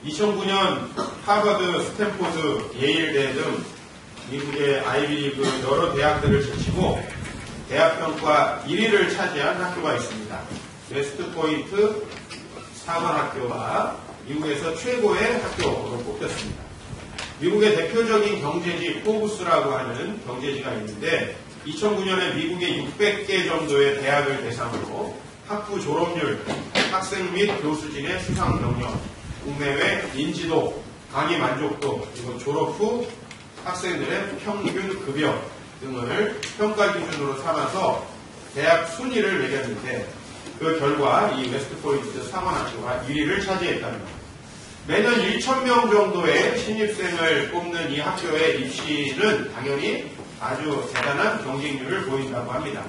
2009년 하버드, 스탠포드, 예일대 등 미국의 아이비리그 여러 대학들을 제치고 대학평가 1위를 차지한 학교가 있습니다. 웨스트포인트 상원학교가 미국에서 최고의 학교로 뽑혔습니다. 미국의 대표적인 경제지 포브스라고 하는 경제지가 있는데 2009년에 미국의 600개 정도의 대학을 대상으로 학부 졸업률, 학생 및 교수진의 수상 경력, 국내외 인지도, 강의 만족도, 그리고 졸업 후 학생들의 평균 급여 등을 평가 기준으로 삼아서 대학 순위를 매겼는데 그 결과 이 웨스트포인트 상원학교가 1위를 차지했답니다. 매년 1,000명 정도의 신입생을 뽑는 이 학교의 입시는 당연히 아주 대단한 경쟁률을 보인다고 합니다.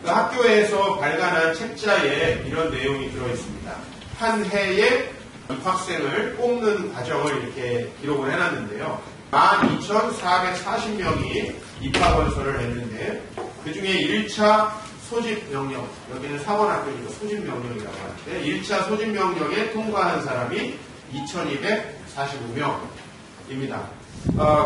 그 학교에서 발간한 책자에 이런 내용이 들어있습니다. 한 해에 입학생을 뽑는 과정을 이렇게 기록을 해놨는데요. 12,440명이 입학 원서를 냈는데 그 중에 1차 소집 명령, 여기는 상원학교니까 소집 명령이라고 하는데 1차 소집 명령에 통과한 사람이 2,245명입니다.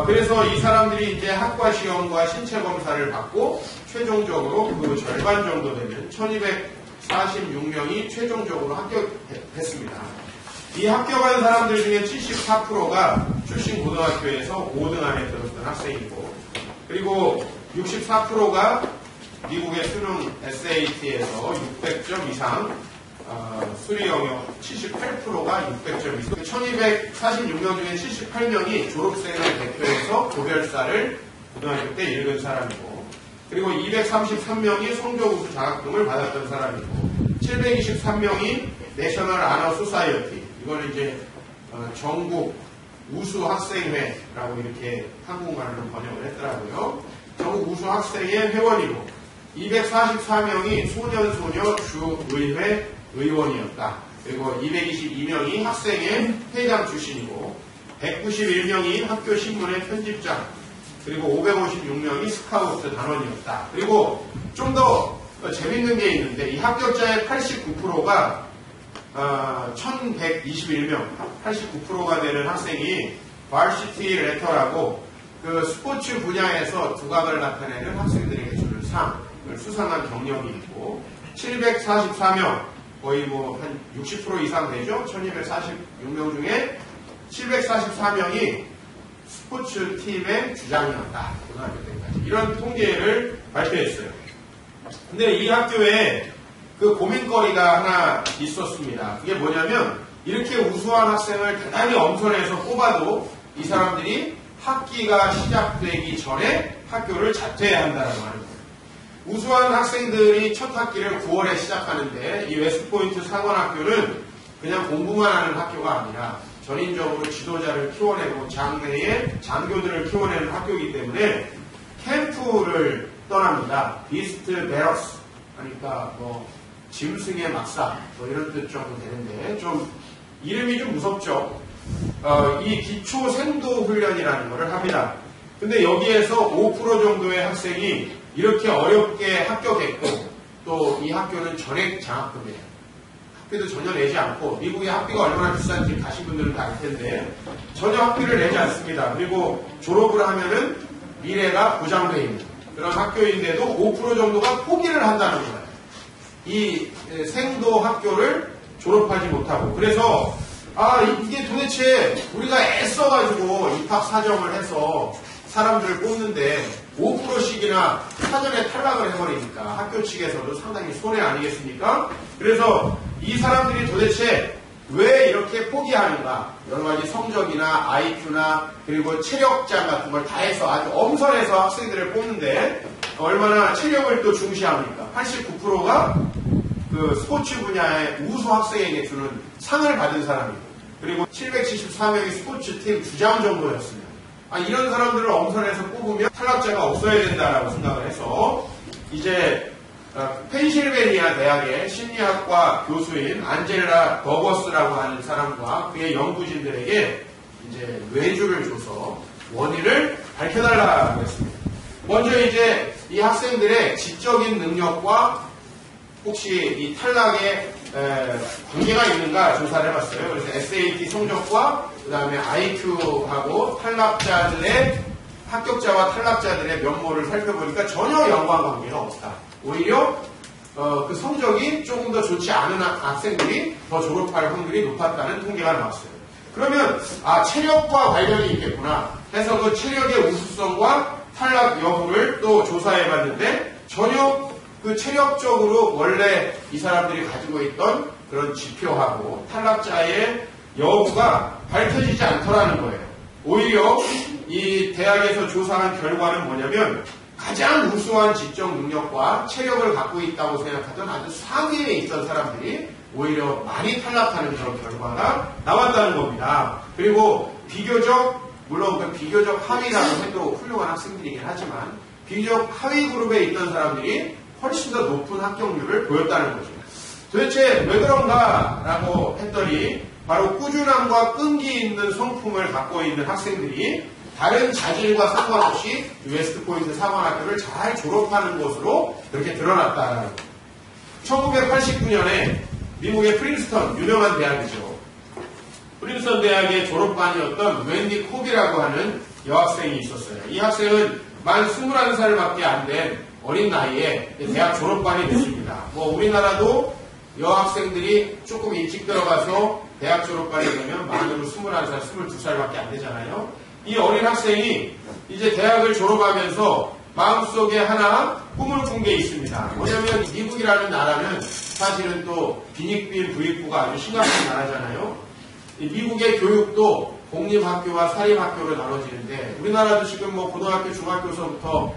그래서 이 사람들이 이제 학과 시험과 신체 검사를 받고 최종적으로 그 절반 정도 되는 1,246명이 최종적으로 합격했습니다. 이 합격한 사람들 중에 74%가 출신 고등학교에서 5등 안에 들었던 학생이고, 그리고 64%가 미국의 수능 SAT에서 600점 이상, 수리 영역 78%가 600점 이상, 1246명 중에 78명이 졸업생을 대표해서 조별사를 고등학교 때 읽은 사람이고, 그리고 233명이 성적우수 자격증을 받았던 사람이고, 723명이 내셔널 아너 소사이어티, 이거는 이제 전국 우수 학생회라고 이렇게 한국말로 번역을 했더라고요. 전국 우수 학생회 회원이고, 244명이 소년소녀 주의회 의원이었다. 그리고 222명이 학생회 회장 출신이고, 191명이 학교 신문의 편집장, 그리고 556명이 스카우트 단원이었다. 그리고 좀 더 재밌는 게 있는데, 이 합격자의 89%가 1121명, 89%가 되는 학생이 varsity letter라고 그 스포츠 분야에서 두각을 나타내는 학생들에게 주는 상을 수상한 경력이 있고, 744명, 거의 뭐 한 60% 이상 되죠? 1246명 중에 744명이 스포츠 팀의 주장이었다. 고등학교 때까지. 이런 통계를 발표했어요. 근데 이 학교에 그 고민거리가 하나 있었습니다. 그게 뭐냐면, 이렇게 우수한 학생을 대단히 엄선해서 뽑아도 이 사람들이 학기가 시작되기 전에 학교를 자퇴해야 한다는 말입니다. 우수한 학생들이 첫 학기를 9월에 시작하는데, 이 웨스트포인트 상원학교는 그냥 공부만 하는 학교가 아니라 전인적으로 지도자를 키워내고 장래의 장교들을 키워내는 학교이기 때문에 캠프를 떠납니다. 비스트 베러스, 그러니까 뭐 짐승의 막사, 뭐 이런 뜻 정도 되는데, 좀 이름이 좀 무섭죠. 이 기초 생도 훈련이라는 것을 합니다. 근데 여기에서 5% 정도의 학생이 이렇게 어렵게 합격했고, 또 이 학교는 전액 장학금이에요. 학비도 전혀 내지 않고, 미국의 학비가 얼마나 비싼지 가신 분들은 다 알 텐데 전혀 학비를 내지 않습니다. 그리고 졸업을 하면은 미래가 보장되어 있는 그런 학교인데도 5% 정도가 포기를 한다는 거예요. 이 생도 학교를 졸업하지 못하고. 그래서 이게 도대체 우리가 애써가지고 입학 사정을 해서 사람들을 뽑는데 5%씩이나 사전에 탈락을 해버리니까 학교 측에서도 상당히 손해 아니겠습니까? 그래서 이 사람들이 도대체 왜 이렇게 포기하는가? 여러 가지 성적이나 IQ나 그리고 체력장 같은 걸 다 해서 아주 엄선해서 학생들을 뽑는데 얼마나 체력을 또 중시합니까? 89%가 그 스포츠 분야의 우수 학생에게 주는 상을 받은 사람이고, 그리고 774명이 스포츠팀 주장 정도였습니다. 이런 사람들을 엄선해서 뽑으면 탈락자가 없어야 된다라고 생각을 해서 이제 펜실베니아 대학의 심리학과 교수인 안젤라 버거스라고 하는 사람과 그의 연구진들에게 이제 뇌주를 줘서 원인을 밝혀달라고 했습니다. 먼저 이제 이 학생들의 지적인 능력과 혹시 이 탈락에 관계가 있는가 조사를 해봤어요. 그래서 SAT 성적과 그 다음에 IQ하고 탈락자들의 합격자와 탈락자들의 면모를 살펴보니까 전혀 연관관계가 없다. 오히려 그 성적이 조금 더 좋지 않은 학생들이 더 졸업할 확률이 높았다는 통계가 나왔어요. 그러면 체력과 관련이 있겠구나 해서 그 체력의 우수성과 탈락 여부를 또 조사해봤는데 전혀 그 체력적으로 원래 이 사람들이 가지고 있던 그런 지표하고 탈락자의 여부가 밝혀지지 않더라는 거예요. 오히려 이 대학에서 조사한 결과는 뭐냐면 가장 우수한 지적 능력과 체력을 갖고 있다고 생각하던 아주 상위에 있던 사람들이 오히려 많이 탈락하는 그런 결과가 나왔다는 겁니다. 그리고 비교적, 물론 그 비교적 하위라고 해도 훌륭한 학생들이긴 하지만 비교적 하위 그룹에 있던 사람들이 훨씬 더 높은 합격률을 보였다는 거죠. 도대체 왜 그런가 라고 했더니 바로 꾸준함과 끈기 있는 성품을 갖고 있는 학생들이 다른 자질과 상관없이 웨스트포인트 사관학교를 잘 졸업하는 것으로 그렇게 드러났다는 거예요. 1989년에 미국의 프린스턴, 유명한 대학이죠. 프린스턴 대학의 졸업반이었던 웬디 콥이라고 하는 여학생이 있었어요. 이 학생은 만 21살밖에 안 된 어린 나이에 대학 졸업반이 됐습니다. 우리나라도 여학생들이 조금 일찍 들어가서 대학 졸업반이 되면 만으로 21살, 22살밖에 안 되잖아요. 이 어린 학생이 이제 대학을 졸업하면서 마음속에 하나 꿈을 꾼 게 있습니다. 뭐냐면 미국이라는 나라는 사실은 또 빈익빈 부익부가 아주 심각한 나라잖아요. 미국의 교육도 공립학교와 사립학교로 나눠지는데 우리나라도 지금 고등학교, 중학교서부터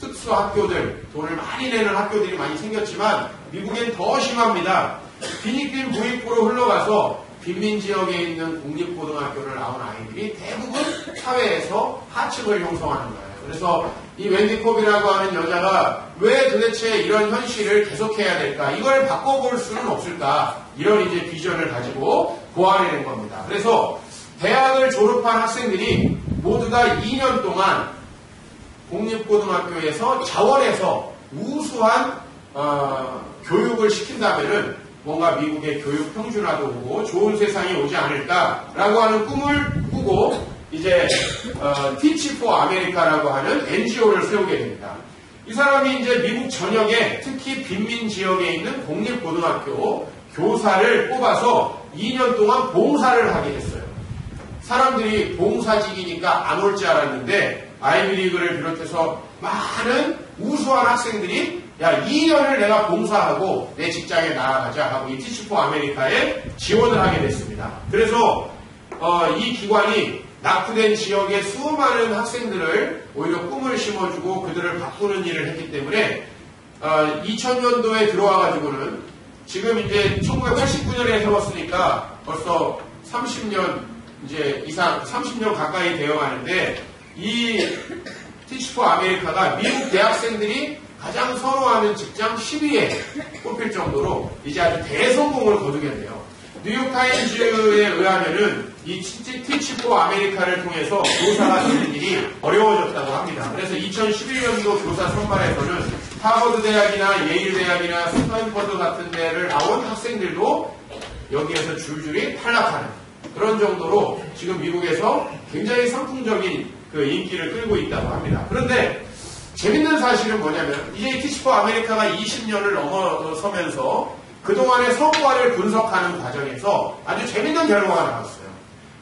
특수학교들, 돈을 많이 내는 학교들이 많이 생겼지만 미국엔 더 심합니다. 빈익빈 부익부로 흘러가서 빈민 지역에 있는 공립고등학교를 나온 아이들이 대부분 사회에서 하층을 형성하는 거예요. 그래서 이 웬디 콥이라고 하는 여자가 왜 도대체 이런 현실을 계속해야 될까? 이걸 바꿔볼 수는 없을까? 이런 이제 비전을 가지고 고안해낸 겁니다. 그래서 대학을 졸업한 학생들이 모두 다 2년 동안 공립고등학교에서 자원해서 우수한 교육을 시킨다면은 뭔가 미국의 교육 평준화도 오고 좋은 세상이 오지 않을까라고 하는 꿈을 꾸고 이제 Teach for America라고 하는 NGO를 세우게 됩니다. 이 사람이 이제 미국 전역에 특히 빈민 지역에 있는 공립고등학교 교사를 뽑아서 2년 동안 봉사를 하게 됐어요. 사람들이 봉사직이니까 안 올 줄 알았는데 아이비리그를 비롯해서 많은 우수한 학생들이 2년을 내가 봉사하고 내 직장에 나아가자 하고 이 Teach for America에 지원을 하게 됐습니다. 그래서 이 기관이 낙후된 지역의 수많은 학생들을 오히려 꿈을 심어주고 그들을 바꾸는 일을 했기 때문에 2000년도에 들어와가지고는 지금 이제 1989년에 세웠으니까 벌써 30년 이제 이상 30년 가까이 되어가는데 이 Teach for America가 미국 대학생들이 가장 선호하는 직장 10위에 꼽힐 정도로 이제 아주 대성공을 거두게 돼요. 뉴욕타임즈에 의하면은 이 Teach for America를 통해서 교사가 되는 일이 어려워졌다고 합니다. 그래서 2011년도 교사 선발에서는 하버드 대학이나 예일 대학이나 스탠퍼드 같은 데를 나온 학생들도 여기에서 줄줄이 탈락하는 그런 정도로 지금 미국에서 굉장히 선풍적인 그 인기를 끌고 있다고 합니다. 그런데 재밌는 사실은 뭐냐면 이제 Teach for America가 20년을 넘어서면서 그동안의 성과를 분석하는 과정에서 아주 재밌는 결과가 나왔어요.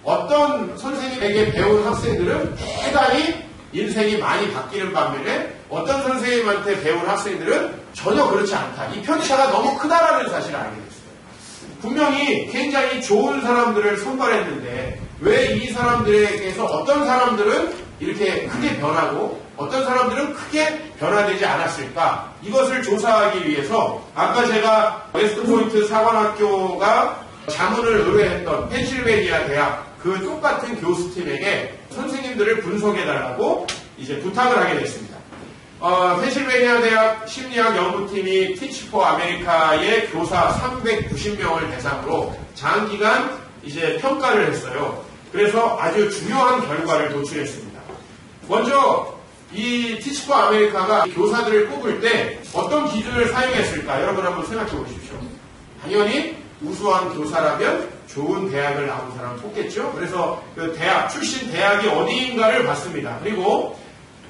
어떤 선생님에게 배운 학생들은 대단히 인생이 많이 바뀌는 반면에 어떤 선생님한테 배운 학생들은 전혀 그렇지 않다. 이 편차가 너무 크다라는 사실을 알게 됐어요. 분명히 굉장히 좋은 사람들을 선발했는데 왜 이 사람들에게서 어떤 사람들은 이렇게 크게 변하고 어떤 사람들은 크게 변화되지 않았을까? 이것을 조사하기 위해서 아까 제가 웨스트포인트 사관학교가 자문을 의뢰했던 펜실베니아 대학 그 똑같은 교수팀에게 선생님들을 분석해달라고 이제 부탁을 하게 됐습니다. 펜실베니아 대학 심리학 연구팀이 Teach for America의 교사 390명을 대상으로 장기간 이제 평가를 했어요. 그래서 아주 중요한 결과를 도출했습니다. 먼저 이 티치 포 아메리카가 교사들을 뽑을 때 어떤 기준을 사용했을까? 여러분 한번 생각해 보십시오. 당연히 우수한 교사라면 좋은 대학을 나온 사람을 뽑겠죠. 그래서 그 대학, 출신 대학이 어디인가를 봤습니다. 그리고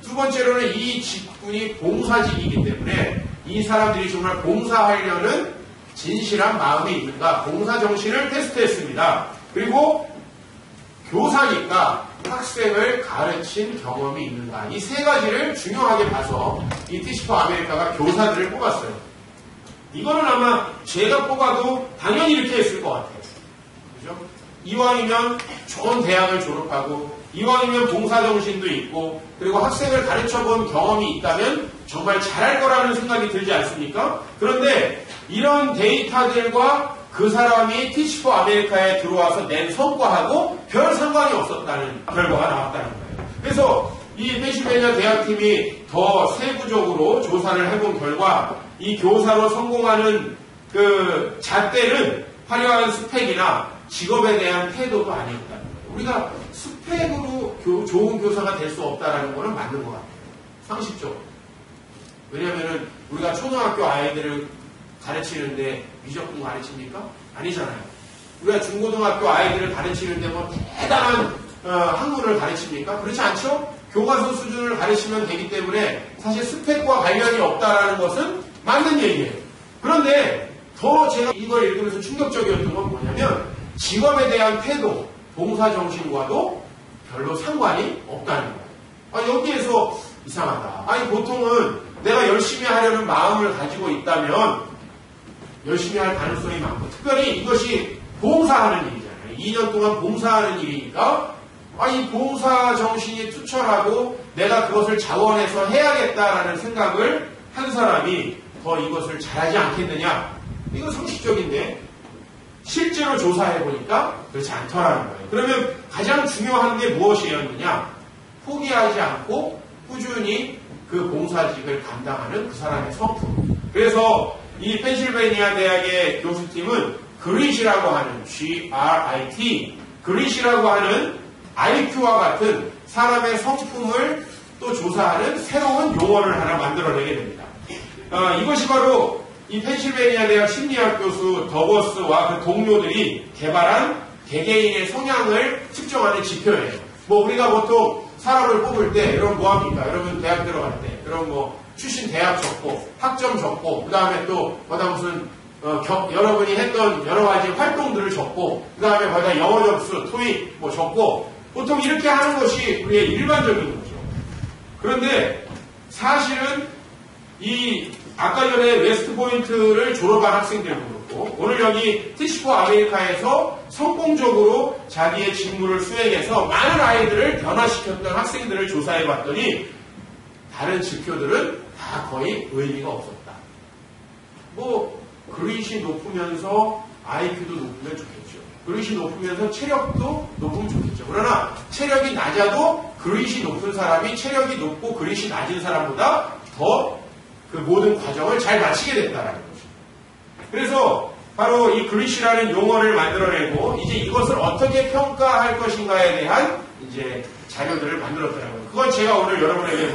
두 번째로는 이 직군이 봉사직이기 때문에 이 사람들이 정말 봉사하려는 진실한 마음이 있는가, 봉사 정신을 테스트했습니다. 그리고 교사니까 학생을 가르친 경험이 있는가, 이 세 가지를 중요하게 봐서 이 티치 포 아메리카가 교사들을 뽑았어요. 이거는 아마 제가 뽑아도 당연히 이렇게 했을 것 같아요. 그죠? 이왕이면 좋은 대학을 졸업하고, 이왕이면 봉사정신도 있고, 그리고 학생을 가르쳐본 경험이 있다면 정말 잘할 거라는 생각이 들지 않습니까? 그런데 이런 데이터들과 그 사람이 티치 포 아메리카에 들어와서 낸 성과하고 별 상관이 없었다는 결과가 나왔다는 거예요. 그래서 이 펜실베니아 대학팀이 더 세부적으로 조사를 해본 결과 이 교사로 성공하는 그 잣대는 화려한 스펙이나 직업에 대한 태도도 아니었다는 거예요. 우리가 스펙으로 좋은 교사가 될 수 없다는 거는 맞는 것 같아요. 상식적으로. 왜냐하면 우리가 초등학교 아이들을 가르치는데 미적분 가르칩니까? 아니잖아요. 우리가 중고등학교 아이들을 가르치는데 뭐 대단한 학문을 가르칩니까? 그렇지 않죠? 교과서 수준을 가르치면 되기 때문에 사실 스펙과 관련이 없다라는 것은 맞는 얘기예요. 그런데 더 제가 이걸 읽으면서 충격적이었던 건 뭐냐면 직업에 대한 태도, 봉사정신과도 별로 상관이 없다는 거예요. 여기에서 이상하다. 아니 보통은 내가 열심히 하려는 마음을 가지고 있다면 열심히 할 가능성이 많고, 특별히 이것이 봉사하는 일이잖아요. 2년 동안 봉사하는 일이니까 이 봉사 정신이 투철하고 내가 그것을 자원해서 해야겠다라는 생각을 한 사람이 더 이것을 잘하지 않겠느냐? 이건 상식적인데 실제로 조사해보니까 그렇지 않더라는 거예요. 그러면 가장 중요한 게 무엇이었느냐? 포기하지 않고 꾸준히 그 봉사직을 감당하는 그 사람의 성품. 그래서 이 펜실베니아 대학의 교수팀은 그릿이라고 하는 GRIT, 그릿이라고 하는 IQ와 같은 사람의 성품을 또 조사하는 새로운 용어를 하나 만들어내게 됩니다. 이것이 바로 이 펜실베니아 대학 심리학 교수 더버스와 그 동료들이 개발한 개개인의 성향을 측정하는 지표예요. 우리가 보통 사람을 뽑을 때, 여러분 뭐합니까? 여러분 대학 들어갈 때, 여러분 출신 대학 적고, 학점 적고, 그 다음에 또, 무슨, 여러분이 했던 여러 가지 활동들을 적고, 그 다음에 거기다 영어 점수, 토익 적고, 보통 이렇게 하는 것이 우리의 일반적인 거죠. 그런데 사실은 아까 전에 웨스트포인트를 졸업한 학생들도 그렇고, 오늘 여기 티치 포 아메리카에서 성공적으로 자기의 직무를 수행해서 많은 아이들을 변화시켰던 학생들을 조사해봤더니 다른 지표들은 다 거의 의미가 없었다. 그릿이 높으면서 IQ도 높으면 좋겠죠. 그릿이 높으면서 체력도 높으면 좋겠죠. 그러나 체력이 낮아도 그릿이 높은 사람이 체력이 높고 그릿이 낮은 사람보다 더 그 모든 과정을 잘 마치게 된다는 거죠. 그래서 바로 이 그릿이라는 용어를 만들어내고 이제 이것을 어떻게 평가할 것인가에 대한 이제 자료들을 만들었더라고요. 그건 제가 오늘 여러분에게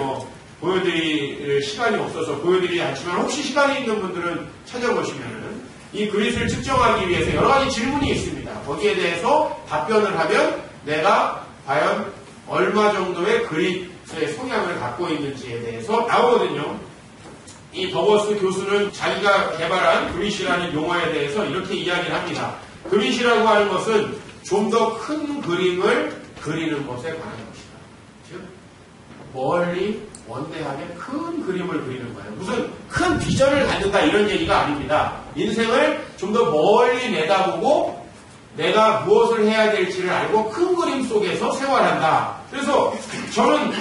보여드릴 시간이 없어서 보여드리지 않지만 혹시 시간이 있는 분들은 찾아보시면은 이 그릿을 측정하기 위해서 여러 가지 질문이 있습니다. 거기에 대해서 답변을 하면 내가 과연 얼마 정도의 그릿의 성향을 갖고 있는지에 대해서 나오거든요. 이 더버스 교수는 자기가 개발한 그릿이라는 용어에 대해서 이렇게 이야기를 합니다. 그릿이라고 하는 것은 좀 더 큰 그림을 그리는 것에 관한 것이다. 즉 멀리 원대하게 큰 그림을 그리는 거예요. 무슨 큰 비전을 갖는다 이런 얘기가 아닙니다. 인생을 좀 더 멀리 내다보고 내가 무엇을 해야 될지를 알고 큰 그림 속에서 생활한다. 그래서 저는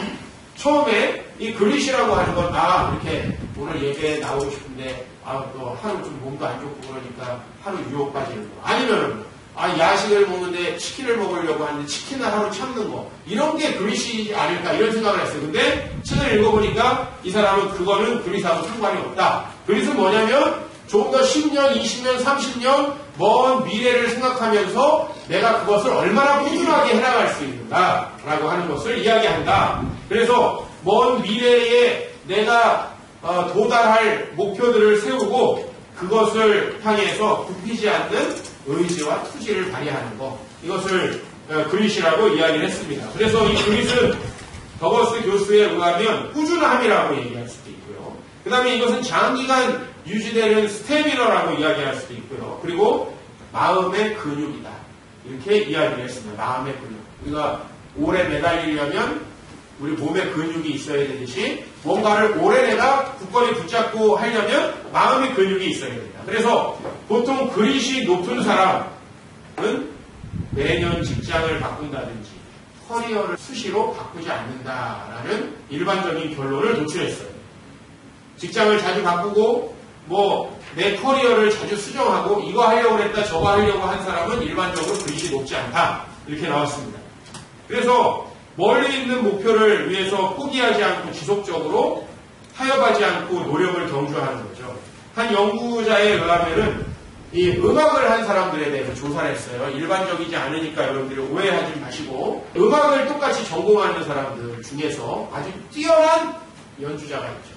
처음에 이 그릿이라고 하는 건 이렇게 오늘 예배에 나오고 싶은데 또 하루 좀 몸도 안 좋고 그러니까 하루 유혹 빠지는 거, 아니면 야식을 먹는데 치킨을 먹으려고 하는데 치킨을 하루 참는 거, 이런 게 그릿이 아닐까 이런 생각을 했어요. 근데 책을 읽어보니까 이 사람은 그거는 그릿하고 상관이 없다. 그릿은 뭐냐면 조금 더 10년, 20년, 30년 먼 미래를 생각하면서 내가 그것을 얼마나 꾸준하게 해나갈 수 있는가라고 하는 것을 이야기한다. 그래서 먼 미래에 내가 도달할 목표들을 세우고 그것을 향해서 굽히지 않는 의지와 투지를 발휘하는 것. 이것을 그릿이라고 이야기를 했습니다. 그래서 이 그릿은 더거스 교수에 의하면 꾸준함이라고 얘기할 수도 있고요. 그 다음에 이것은 장기간 유지되는 스태미너라고 이야기할 수도 있고요. 그리고 마음의 근육이다. 이렇게 이야기를 했습니다. 마음의 근육. 우리가 오래 매달리려면 우리 몸에 근육이 있어야 되듯이 뭔가를 오래 내가 굳건히 붙잡고 하려면 마음의 근육이 있어야 됩니다. 그래서 보통 그릿이 높은 사람은 매년 직장을 바꾼다든지 커리어를 수시로 바꾸지 않는다라는 일반적인 결론을 도출했어요. 직장을 자주 바꾸고 내 커리어를 자주 수정하고 이거 하려고 했다 저거 하려고 한 사람은 일반적으로 그릿이 높지 않다. 이렇게 나왔습니다. 그래서 멀리 있는 목표를 위해서 포기하지 않고 지속적으로 타협하지 않고 노력을 경주하는 거죠. 한 연구자에 의하면은 이 음악을 한 사람들에 대해서 조사를 했어요. 일반적이지 않으니까 여러분들이 오해하지 마시고 음악을 똑같이 전공하는 사람들 중에서 아주 뛰어난 연주자가 있죠.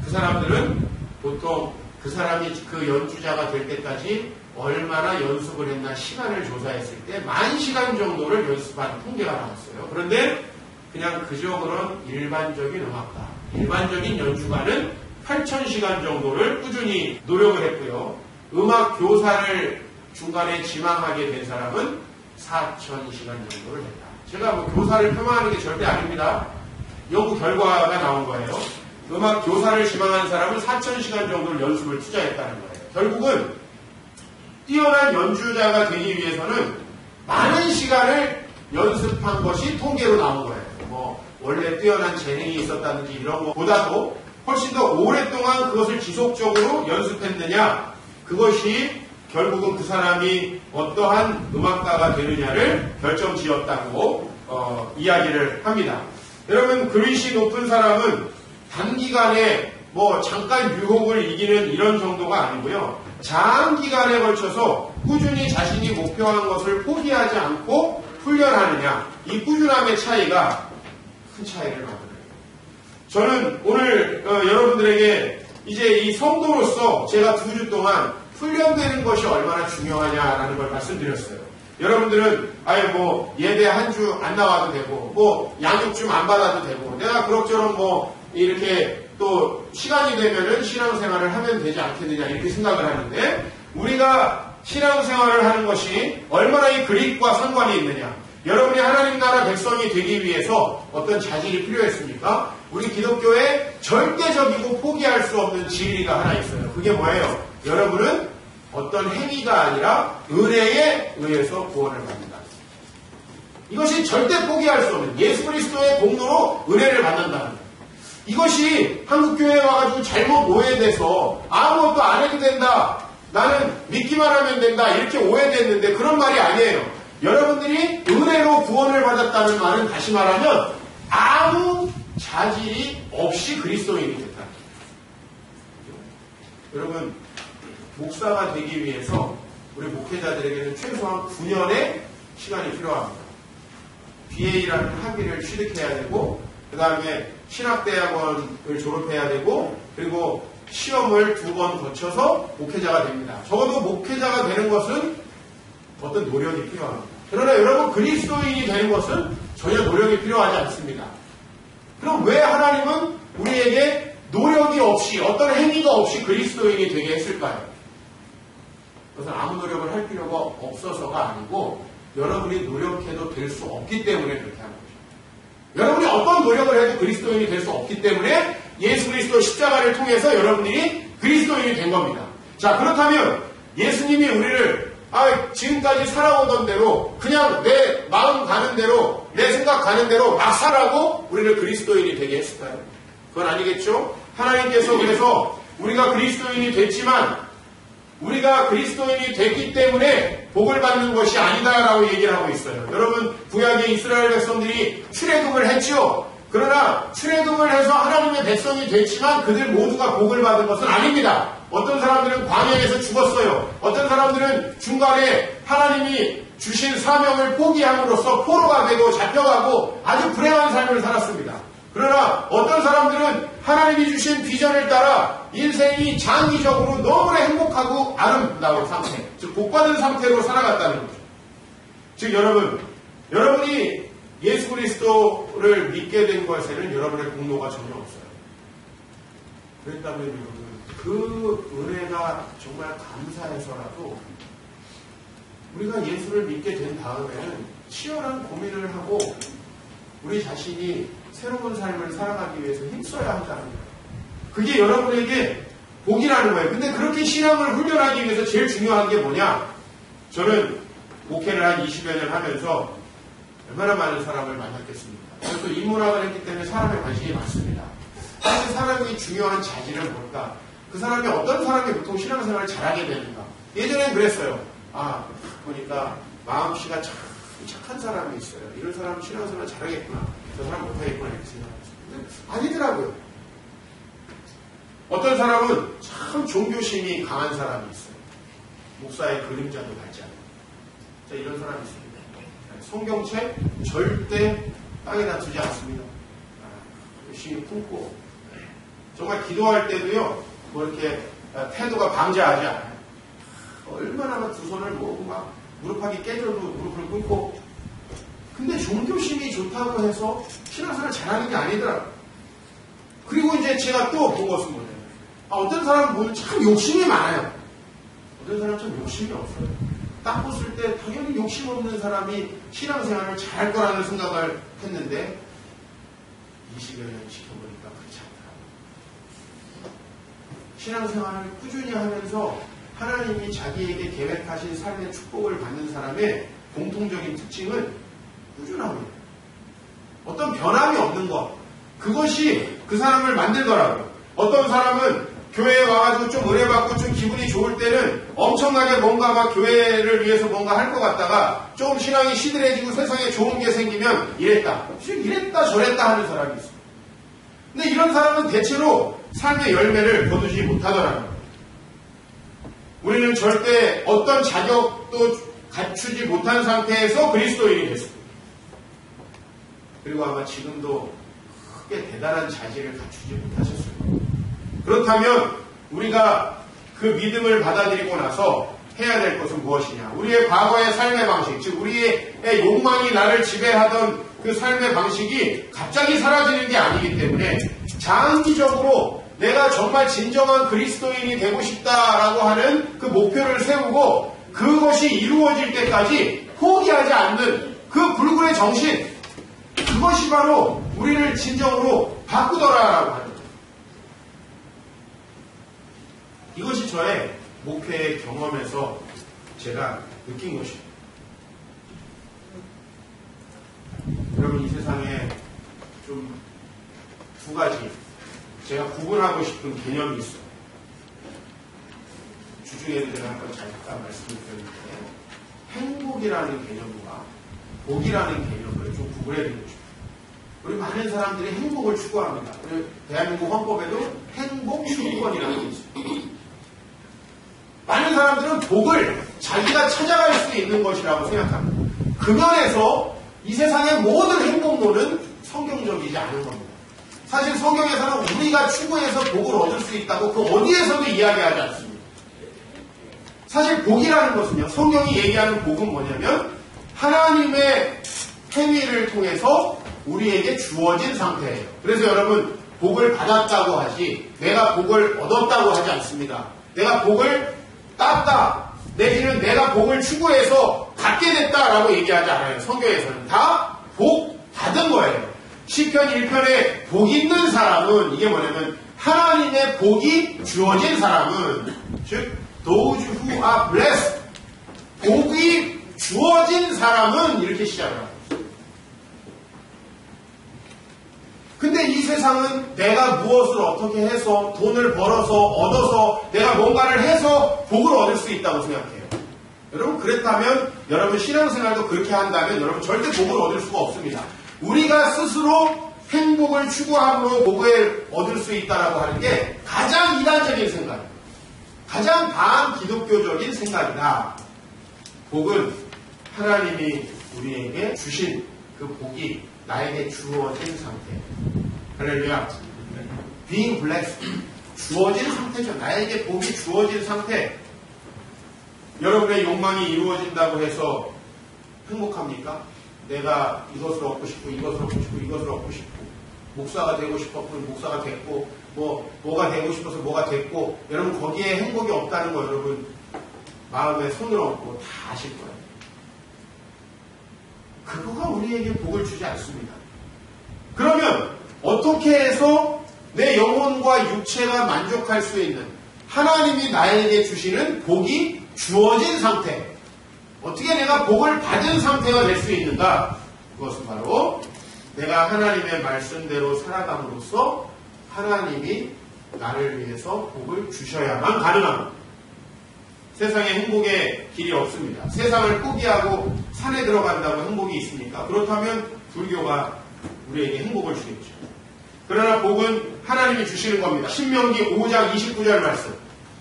그 사람들은 보통 그 사람이 그 연주자가 될 때까지 얼마나 연습을 했나 시간을 조사했을 때 10,000시간 정도를 연습한 통계가 나왔어요. 그런데 그냥 그저 그런 일반적인 음악가, 일반적인 연주가는 8,000시간 정도를 꾸준히 노력을 했고요. 음악 교사를 중간에 지망하게 된 사람은 4,000시간 정도를 했다. 제가 교사를 폄하하는 게 절대 아닙니다. 연구 결과가 나온 거예요. 음악 교사를 지망한 사람은 4,000시간 정도를 연습을 투자했다는 거예요. 결국은 뛰어난 연주자가 되기 위해서는 많은 시간을 연습한 것이 통계로 나온 거예요. 원래 뛰어난 재능이 있었다든지 이런 것보다도 훨씬 더 오랫동안 그것을 지속적으로 연습했느냐, 그것이 결국은 그 사람이 어떠한 음악가가 되느냐를 결정지었다고 이야기를 합니다. 여러분, 그릿이 높은 사람은 단기간에 잠깐 유혹을 이기는 이런 정도가 아니고요. 장기간에 걸쳐서 꾸준히 자신이 목표한 것을 포기하지 않고 훈련하느냐, 이 꾸준함의 차이가 큰 차이를 만들어요. 저는 오늘 여러분들에게 이제 이 성도로서 제가 2주 동안 훈련되는 것이 얼마나 중요하냐라는 걸 말씀드렸어요. 여러분들은 예배 한 주 안 나와도 되고 양육 좀 안 받아도 되고 내가 그럭저럭 이렇게 또 시간이 되면은 신앙생활을 하면 되지 않겠느냐 이렇게 생각을 하는데, 우리가 신앙생활을 하는 것이 얼마나 이 그릿과 상관이 있느냐. 여러분이 하나님 나라 백성이 되기 위해서 어떤 자질이 필요했습니까? 우리 기독교에 절대적이고 포기할 수 없는 진리가 하나 있어요. 그게 뭐예요? 여러분은 어떤 행위가 아니라 은혜에 의해서 구원을 받는다. 이것이 절대 포기할 수 없는, 예수 그리스도의 공로로 은혜를 받는다는 거예요. 이것이 한국교회에 와가지고 잘못 오해돼서 아무것도 안 해도 된다, 나는 믿기만 하면 된다, 이렇게 오해됐는데 그런 말이 아니에요. 여러분들이 은혜로 구원을 받았다는 말은 다시 말하면 아무 자질이 없이 그리스도인이 됐다. 여러분, 목사가 되기 위해서 우리 목회자들에게는 최소한 9년의 시간이 필요합니다. BA라는 학위를 취득해야 되고, 그 다음에 신학대학원을 졸업해야 되고, 그리고 시험을 2번 거쳐서 목회자가 됩니다. 적어도 목회자가 되는 것은 어떤 노력이 필요합니다. 그러나 여러분, 그리스도인이 되는 것은 전혀 노력이 필요하지 않습니다. 그럼 왜 하나님은 우리에게 노력이 없이, 어떤 행위가 없이 그리스도인이 되게 했을까요? 그것은 아무 노력을 할 필요가 없어서가 아니고 여러분이 노력해도 될 수 없기 때문에 그렇게 하는 거죠. 여러분이 어떤 노력을 해도 그리스도인이 될 수 없기 때문에 예수 그리스도 십자가를 통해서 여러분들이 그리스도인이 된 겁니다. 자, 그렇다면 예수님이 우리를 지금까지 살아오던 대로 그냥 내 마음 가는 대로, 내 생각 가는 대로 막 살라고 우리를 그리스도인이 되게 했을까요? 그건 아니겠죠? 하나님께서 그래서 우리가 그리스도인이 됐지만 우리가 그리스도인이 됐기 때문에 복을 받는 것이 아니다라고 얘기를 하고 있어요. 여러분, 구약의 이스라엘 백성들이 출애굽을 했죠. 그러나 출애굽을 해서 하나님의 백성이 됐지만 그들 모두가 복을 받은 것은 아닙니다. 어떤 사람들은 광야에서 죽었어요. 어떤 사람들은 중간에 하나님이 주신 사명을 포기함으로써 포로가 되고 잡혀가고 아주 불행한 삶을 살았습니다. 그러나 어떤 사람들은 하나님이 주신 비전을 따라 인생이 장기적으로 너무나 행복하고 아름다운 상태, 즉 복받은 상태로 살아갔다는 거죠. 즉 여러분이 예수 그리스도를 믿게 된 것에는 여러분의 공로가 전혀 없어요. 그랬다면 여러분, 그 은혜가 정말 감사해서라도 우리가 예수를 믿게 된 다음에는 치열한 고민을 하고 우리 자신이 새로운 삶을 살아가기 위해서 힘써야 한다는 거예요. 그게 여러분에게 복이라는 거예요. 근데 그렇게 신앙을 훈련하기 위해서 제일 중요한 게 뭐냐? 저는 목회를 한 20여 년 하면서 얼마나 많은 사람을 만났겠습니까? 그래서 인문학을 했기 때문에 사람의 관심이 많습니다. 사실 사람이 중요한 자질은 뭘까? 그 사람이 어떤 사람이 보통 신앙생활을 잘하게 되는가? 예전엔 그랬어요. 보니까 마음씨가 참 착한 사람이 있어요. 이런 사람은 신앙생활 잘하겠구나. 저 사람 못하겠구나 이렇게 생각했어요. 근데 아니더라고요. 어떤 사람은 참 종교심이 강한 사람이 있어요. 목사의 그림자도 닮지 않아요. 자, 이런 사람이 있습니다. 성경책 절대 땅에다 두지 않습니다. 열심히 품고 정말 기도할 때도요 뭐 이렇게 태도가 방자하지 않아요. 얼마나 두 손을 모으고 막 무릎하기 깨져도 무릎을 꿇고. 근데 종교심이 좋다고 해서 신앙생활을 잘하는 게 아니더라고요. 그리고 이제 제가 또 본 것은 뭐냐면 어떤 사람은 보면 참 욕심이 많아요. 어떤 사람은 참 욕심이 없어요. 딱 봤을 때 당연히 욕심 없는 사람이 신앙생활을 잘할 거라는 생각을 했는데 20여 년 지켜보니까 그렇지 않더라고요. 신앙생활을 꾸준히 하면서 하나님이 자기에게 계획하신 삶의 축복을 받는 사람의 공통적인 특징은 꾸준함이에요. 어떤 변함이 없는 것. 그것이 그 사람을 만들더라고요. 어떤 사람은 교회에 와가지고 좀 은혜받고 좀 기분이 좋을 때는 엄청나게 뭔가 막 교회를 위해서 뭔가 할 것 같다가 좀 신앙이 시들해지고 세상에 좋은 게 생기면 이랬다 저랬다 하는 사람이 있어요. 근데 이런 사람은 대체로 삶의 열매를 거두지 못하더라고요. 우리는 절대 어떤 자격도 갖추지 못한 상태에서 그리스도인이 됐습니다. 그리고 아마 지금도 크게 대단한 자질을 갖추지 못하셨어요. 그렇다면 우리가 그 믿음을 받아들이고 나서 해야 될 것은 무엇이냐? 우리의 과거의 삶의 방식, 즉 우리의 욕망이 나를 지배하던 그 삶의 방식이 갑자기 사라지는 게 아니기 때문에 장기적으로 내가 정말 진정한 그리스도인이 되고 싶다라고 하는 그 목표를 세우고 그것이 이루어질 때까지 포기하지 않는 그 불굴의 정신, 그것이 바로 우리를 진정으로 바꾸더라라고 하는 거예요. 이것이 저의 목회의 경험에서 제가 느낀 것입니다. 여러분, 이 세상에 좀 두 가지 제가 구분하고 싶은 개념이 있어요. 주중에도 제가 한번 잠깐 말씀을 드렸는데 행복이라는 개념과 복이라는 개념을 좀 구분해드리고 싶어요. 우리 많은 사람들이 행복을 추구합니다. 대한민국 헌법에도 행복 추구권이라는 게 있어요. 많은 사람들은 복을 자기가 찾아갈 수 있는 것이라고 생각합니다. 그 면에서 이 세상의 모든 행복론은 성경적이지 않은 겁니다. 사실 성경에서는 우리가 추구해서 복을 얻을 수 있다고 그 어디에서도 이야기하지 않습니다. 사실 복이라는 것은요, 성경이 얘기하는 복은 뭐냐면 하나님의 행위를 통해서 우리에게 주어진 상태예요. 그래서 여러분, 복을 받았다고 하지 내가 복을 얻었다고 하지 않습니다. 내가 복을 땄다 내지는 내가 복을 추구해서 갖게 됐다라고 얘기하지 않아요. 성경에서는 다 복 받은 거예요. 시편 1편에 복 있는 사람은 이게 뭐냐면 하나님의 복이 주어진 사람은, 즉 those who are blessed, 복이 주어진 사람은 이렇게 시작을 합니다. 근데 이 세상은 내가 무엇을 어떻게 해서 돈을 벌어서 얻어서 내가 뭔가를 해서 복을 얻을 수 있다고 생각해요. 여러분, 그랬다면 여러분 신앙생활도 그렇게 한다면 여러분 절대 복을 얻을 수가 없습니다. 우리가 스스로 행복을 추구함으로 복을 얻을 수 있다라고 하는 게 가장 이단적인 생각입니다. 가장 반기독교적인 생각이다. 복은 하나님이 우리에게 주신 그 복이 나에게 주어진 상태. 할렐루야. being blessed. 주어진 상태죠. 나에게 복이 주어진 상태. 여러분의 욕망이 이루어진다고 해서 행복합니까? 내가 이것을 얻고 싶고 이것을 얻고 싶고 이것을 얻고 싶고 목사가 되고 싶었고 목사가 됐고 뭐가 되고 싶어서 뭐가 됐고 여러분 거기에 행복이 없다는 거 여러분 마음에 손을 얹고 다 아실 거예요. 그거가 우리에게 복을 주지 않습니다. 그러면 어떻게 해서 내 영혼과 육체가 만족할 수 있는 하나님이 나에게 주시는 복이 주어진 상태, 어떻게 내가 복을 받은 상태가 될 수 있는가? 그것은 바로 내가 하나님의 말씀대로 살아감으로써 하나님이 나를 위해서 복을 주셔야만 가능합니다. 세상에 행복의 길이 없습니다. 세상을 포기하고 산에 들어간다고 행복이 있습니까? 그렇다면 불교가 우리에게 행복을 주겠죠. 그러나 복은 하나님이 주시는 겁니다. 신명기 5장 29절 말씀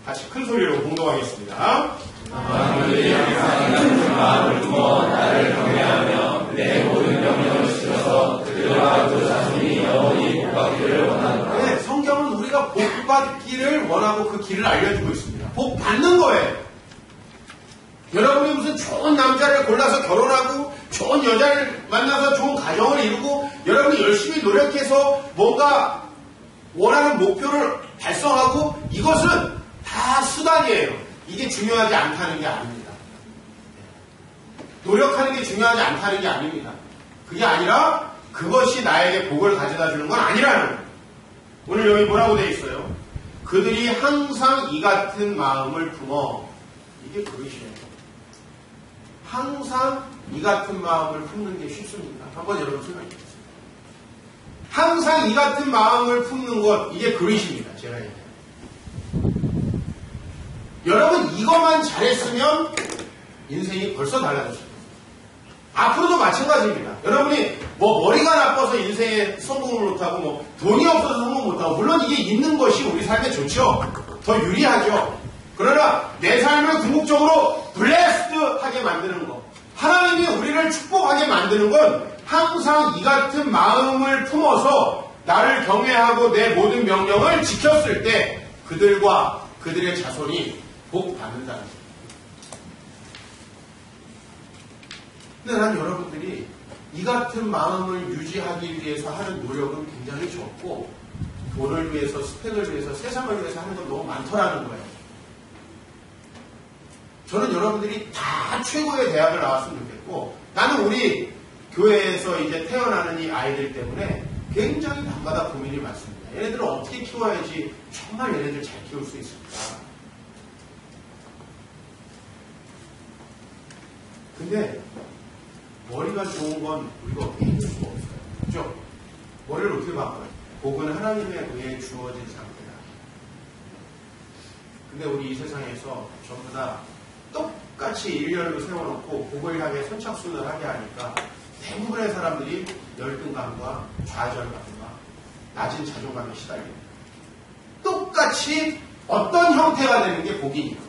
같이 큰 소리로 공동하겠습니다. 만물이 항상 마음을 품어 나를 경외하며 내 모든 명령을 지켜서 그들과 그 자손이 영원히 복받기를 원한다. 네, 성경은 우리가 복받기를 원하고 그 길을 알려주고 있습니다. 복 받는 거예요. 여러분이 무슨 좋은 남자를 골라서 결혼하고 좋은 여자를 만나서 좋은 가정을 이루고 여러분이 열심히 노력해서 뭔가 원하는 목표를 달성하고 이것은 다 수단이에요. 이게 중요하지 않다는 게 아닙니다. 노력하는 게 중요하지 않다는 게 아닙니다. 그게 아니라 그것이 나에게 복을 가져다 주는 건 아니라는 거예요. 오늘 여기 뭐라고 되어 있어요? 그들이 항상 이 같은 마음을 품어. 이게 그것이에요. 항상 이 같은 마음을 품는 게 쉽습니까? 한번 여러분 생각해 보세요. 항상 이 같은 마음을 품는 것, 이게 그릇입니다. 제가 얘기해요. 여러분 이것만 잘했으면 인생이 벌써 달라졌을 거예요. 앞으로도 마찬가지입니다. 여러분이 머리가 나빠서 인생에 성공을 못하고 돈이 없어서 성공 못하고 물론 이게 있는 것이 우리 삶에 좋죠. 더 유리하죠. 그러나 내 삶을 궁극적으로 블레스드하게 만드는 것, 하나님이 우리를 축복하게 만드는 건 항상 이 같은 마음을 품어서 나를 경외하고 내 모든 명령을 지켰을 때 그들과 그들의 자손이 복 받는다는 거예요. 근데 난 여러분들이 이 같은 마음을 유지하기 위해서 하는 노력은 굉장히 적고 돈을 위해서, 스펙을 위해서, 세상을 위해서 하는 건 너무 많더라는 거예요. 저는 여러분들이 다 최고의 대학을 나왔으면 좋겠고 나는 우리 교회에서 이제 태어나는 이 아이들 때문에 굉장히 밤마다 고민이 많습니다. 얘네들을 어떻게 키워야지 정말 얘네들 잘 키울 수 있을까? 근데 머리가 좋은 건 우리가 어떻게 해줄 수가 없어요. 그죠? 머리를 어떻게 바꿔요? 복은 하나님에 의해 주어진 상태다. 근데 우리 이 세상에서 전부 다 똑같이 일렬로 세워놓고 복을 향해 선착순을 하게 하니까 대부분의 사람들이 열등감과 좌절감과 낮은 자존감에 시달립니다. 똑같이 어떤 형태가 되는 게 복이니까.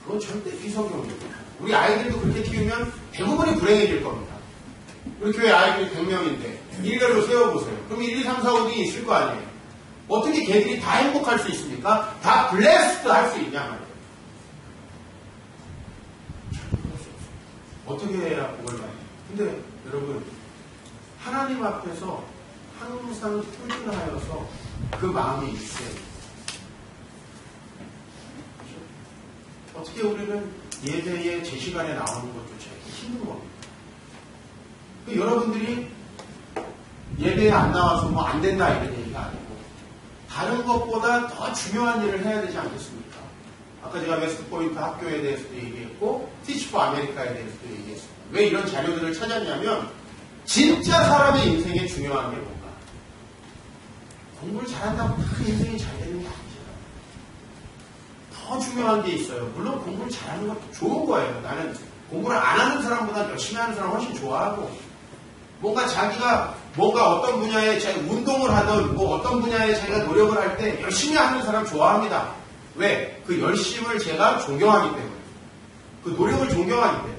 그건 절대 비성경입니다. 우리 아이들도 그렇게 키우면 대부분이 불행해질 겁니다. 우리 교회 아이들이 100명인데 일렬로 세워보세요. 그럼 1, 2, 3, 4, 5등이 있을 거 아니에요. 어떻게 걔들이 다 행복할 수 있습니까? 다 블레스드 할 수 있냐 말이에요. 어떻게 해야 복을 받아요? 근데 여러분 하나님 앞에서 항상 꾸준하여서 그 마음이 있어요. 어떻게 우리는 예배에 제 시간에 나오는 것조차 힘든 겁니다. 여러분들이 예배에 안 나와서 뭐 안 된다 이런 얘기가 아니고 다른 것보다 더 중요한 일을 해야 되지 않겠습니까? 아까 제가 웨스트포인트 학교에 대해서도 얘기했고 티치포 아메리카에 대해서도 얘기했습니다. 왜 이런 자료들을 찾았냐면 진짜 사람의 인생에 중요한 게 뭔가 공부를 잘한다고 다 인생이 잘 되는 게 아니잖아요. 더 중요한 게 있어요. 물론 공부를 잘하는 것도 좋은 거예요. 나는 공부를 안 하는 사람보다 열심히 하는 사람 훨씬 좋아하고 뭔가 자기가 뭔가 어떤 분야에 자기 운동을 하든 뭐 어떤 분야에 자기가 노력을 할 때 열심히 하는 사람 좋아합니다. 왜? 그 열심을 제가 존경하기 때문에. 그 노력을 존경하기 때문에.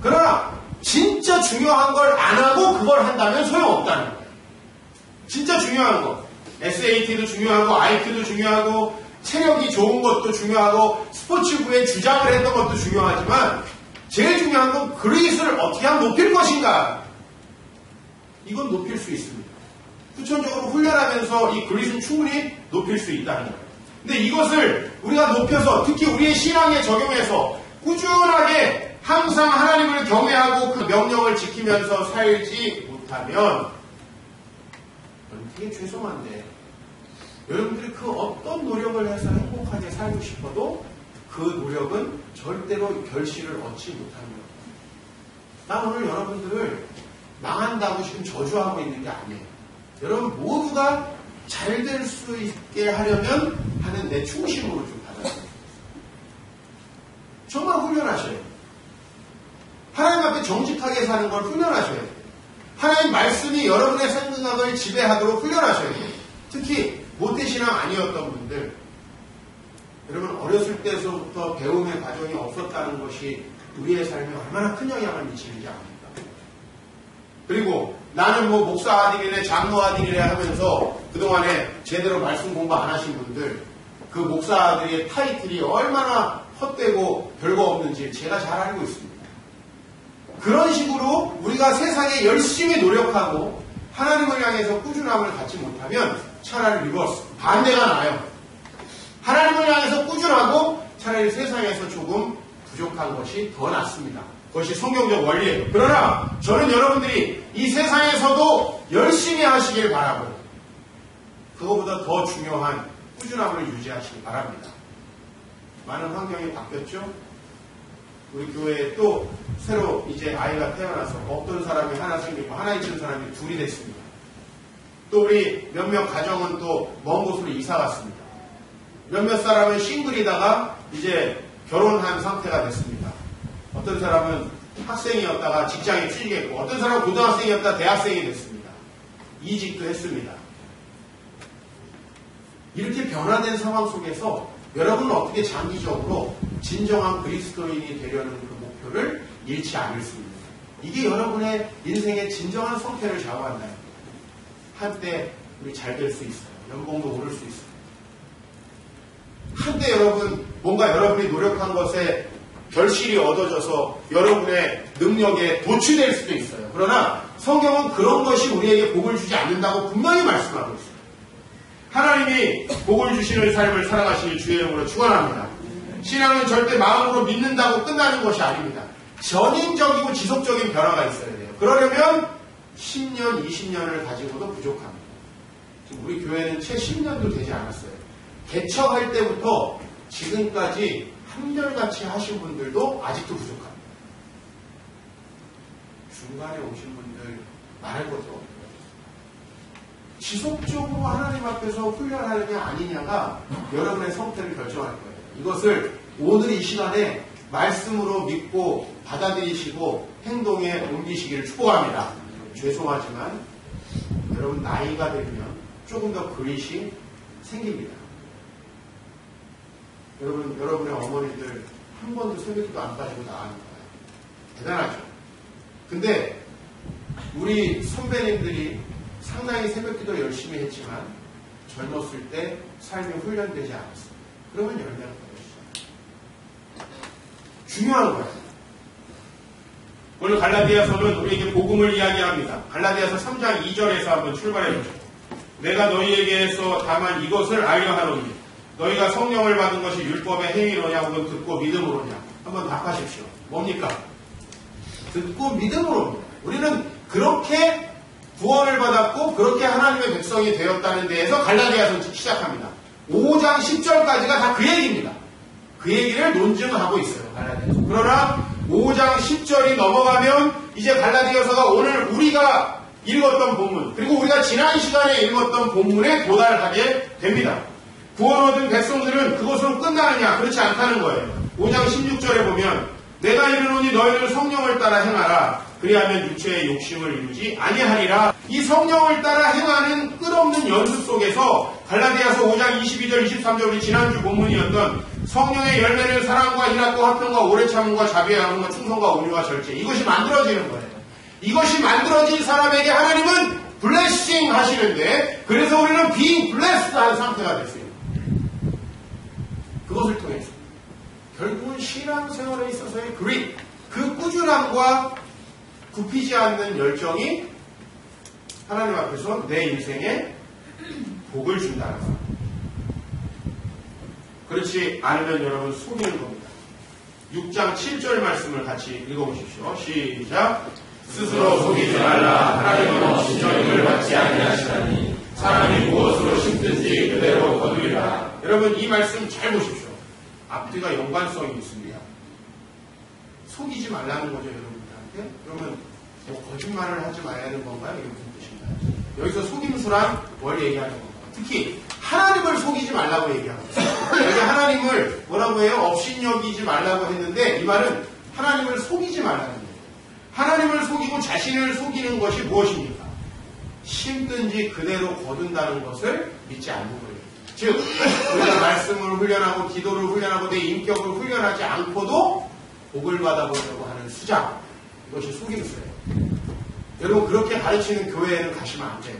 그러나 진짜 중요한 걸 안 하고 그걸 한다면 소용없다는 거예요. 진짜 중요한 거. SAT도 중요하고 IQ도 중요하고 체력이 좋은 것도 중요하고 스포츠부에 주장을 했던 것도 중요하지만 제일 중요한 건 그릿을 어떻게 하면 높일 것인가. 이건 높일 수 있습니다. 후천적으로 훈련하면서 이 그릿은 충분히 높일 수 있다는 거예요. 근데 이것을 우리가 높여서 특히 우리의 신앙에 적용해서 꾸준하게 항상 하나님을 경외하고 그 명령을 지키면서 살지 못하면 되게 죄송한데 여러분들이 그 어떤 노력을 해서 행복하게 살고 싶어도 그 노력은 절대로 결실을 얻지 못합니다. 난 오늘 여러분들을 망한다고 지금 저주하고 있는 게 아니에요. 여러분 모두가 잘 될 수 있게 하려면 하는 내 충심으로 좀 받아주세요. 정말 훈련하셔야 돼요. 하나님 앞에 정직하게 사는 걸 훈련하셔야 돼요. 하나님 말씀이 여러분의 생각을 지배하도록 훈련하셔야 돼요. 특히 모태신앙 아니었던 분들, 여러분 어렸을 때서부터 배움의 과정이 없었다는 것이 우리의 삶에 얼마나 큰 영향을 미치는지 압니다. 그리고 나는 뭐 목사 아들이래 장로 아들이래 하면서 그동안에 제대로 말씀 공부 안 하신 분들, 그 목사 아들의 타이틀이 얼마나 헛되고 별거 없는지 제가 잘 알고 있습니다. 그런 식으로 우리가 세상에 열심히 노력하고 하나님을 향해서 꾸준함을 갖지 못하면 차라리 리버스, 반대가 나요. 하나님을 향해서 꾸준하고 차라리 세상에서 조금 부족한 것이 더 낫습니다. 그것이 성경적 원리예요. 그러나 저는 여러분들이 이 세상에서도 열심히 하시길 바라고 그거보다 더 중요한 꾸준함을 유지하시기 바랍니다. 많은 환경이 바뀌었죠? 우리 교회에 또 새로 이제 아이가 태어나서 어떤 사람이 하나 생기고 하나 있는 사람이 둘이 됐습니다. 또 우리 몇몇 가정은 또 먼 곳으로 이사 갔습니다. 몇몇 사람은 싱글이다가 이제 결혼한 상태가 됐습니다. 어떤 사람은 학생이었다가 직장에 취직했고 어떤 사람은 고등학생이었다가 대학생이 됐습니다. 이직도 했습니다. 이렇게 변화된 상황 속에서 여러분은 어떻게 장기적으로 진정한 그리스도인이 되려는 그 목표를 잃지 않을 수 있는가. 이게 여러분의 인생의 진정한 성패를 좌우한다. 한때 우리 잘 될 수 있어요. 연봉도 오를 수 있어요. 한때 여러분 뭔가 여러분이 노력한 것에 결실이 얻어져서 여러분의 능력에 도취될 수도 있어요. 그러나 성경은 그런 것이 우리에게 복을 주지 않는다고 분명히 말씀하고 있어요. 하나님이 복을 주시는 삶을 살아가시길 주의 이름으로 축원합니다. 신앙은 절대 마음으로 믿는다고 끝나는 것이 아닙니다. 전인적이고 지속적인 변화가 있어야 돼요. 그러려면 10년, 20년을 가지고도 부족합니다. 지금 우리 교회는 채 10년도 되지 않았어요. 개척할 때부터 지금까지 한결같이 하신 분들도 아직도 부족합니다. 중간에 오신 분들 말할 것도 없고요. 지속적으로 하나님 앞에서 훈련하느냐 아니냐가 여러분의 성패를 결정할 거예요. 이것을 오늘 이 시간에 말씀으로 믿고 받아들이시고 행동에 옮기시기를 축복합니다. 죄송하지만 여러분 나이가 들면 조금 더 그릿이 생깁니다. 여러분의 어머니들 한 번도 새벽기도 안 빠지고 나가는 거예요. 대단하죠. 근데 우리 선배님들이 상당히 새벽기도 열심히 했지만 젊었을 때 삶이 훈련되지 않았어요. 그러면 열매가 떨어지죠. 중요한 거예요. 오늘 갈라디아서는 우리에게 복음을 이야기합니다. 갈라디아서 3장 2절에서 한번 출발해보죠. 내가 너희에게서 다만 이것을 알려 하노니 너희가 성령을 받은 것이 율법의 행위로냐 혹은 듣고 믿음으로냐. 한번 답하십시오. 뭡니까? 듣고 믿음으로입니다. 우리는 그렇게 구원을 받았고 그렇게 하나님의 백성이 되었다는 데에서 갈라디아서 시작합니다. 5장 10절까지가 다 그 얘기입니다. 그 얘기를 논증하고 있어요. 갈라디아서. 그러나 5장 10절이 넘어가면 이제 갈라디아서가 오늘 우리가 읽었던 본문 그리고 우리가 지난 시간에 읽었던 본문에 도달하게 됩니다. 구원 얻은 백성들은 그것으로 끝나느냐? 그렇지 않다는 거예요. 5장 16절에 보면 내가 이르노니 너희를 성령을 따라 행하라. 그리하면 육체의 욕심을 이루지 아니하리라. 이 성령을 따라 행하는 끝없는 연습 속에서 갈라디아서 5장 22절 23절 우리 지난주 본문이었던 성령의 열매는 사랑과 희락과 화평과 오래 참음과 자비와 양음과 충성과 온유와 절제 이것이 만들어지는 거예요. 이것이 만들어진 사람에게 하나님은 블레싱 하시는데, 그래서 우리는 being blessed 한 상태가 됐어요. 그것을 통해서 결국은 신앙생활에 있어서의 그릿, 그 꾸준함과 굽히지 않는 열정이 하나님 앞에서 내 인생에 복을 준다는 것. 그렇지 않으면 여러분 속이는 겁니다. 6장 7절 말씀을 같이 읽어보십시오. 시작. 스스로 속이지 말라. 하나님은 없이 영임을 받지 아니하시나니 사람이 무엇으로 심든지 그대로 거두리라. 여러분 이 말씀 잘 보십시오. 앞뒤가 연관성이 있습니다. 속이지 말라는 거죠, 여러분들한테. 그러면 뭐 거짓말을 하지 말라는 건가요? 이렇게 뜻인가요? 여기서 속임수란 뭘 얘기하는 건가요? 특히 하나님을 속이지 말라고 얘기하고 있어요. 여기 하나님을 뭐라고 해요? 업신여기지 말라고 했는데 이 말은 하나님을 속이지 말라는 거예요. 하나님을 속이고 자신을 속이는 것이 무엇입니까? 심든지 그대로 거둔다는 것을 믿지 않는 거예요. 즉 우리가 말씀을 훈련하고 기도를 훈련하고 내 인격을 훈련하지 않고도 복을 받아보려고 하는 수작, 이것이 속임수예요. 여러분 그렇게 가르치는 교회에는 가시면 안 돼요.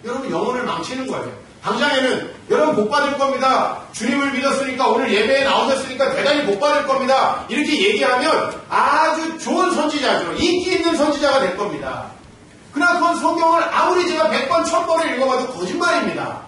여러분 영혼을 망치는 거예요. 당장에는 여러분 복 받을 겁니다. 주님을 믿었으니까 오늘 예배에 나오셨으니까 대단히 복 받을 겁니다. 이렇게 얘기하면 아주 좋은 선지자죠. 인기 있는 선지자가 될 겁니다. 그러나 그건 성경을 아무리 제가 100번, 1000번을 읽어봐도 거짓말입니다.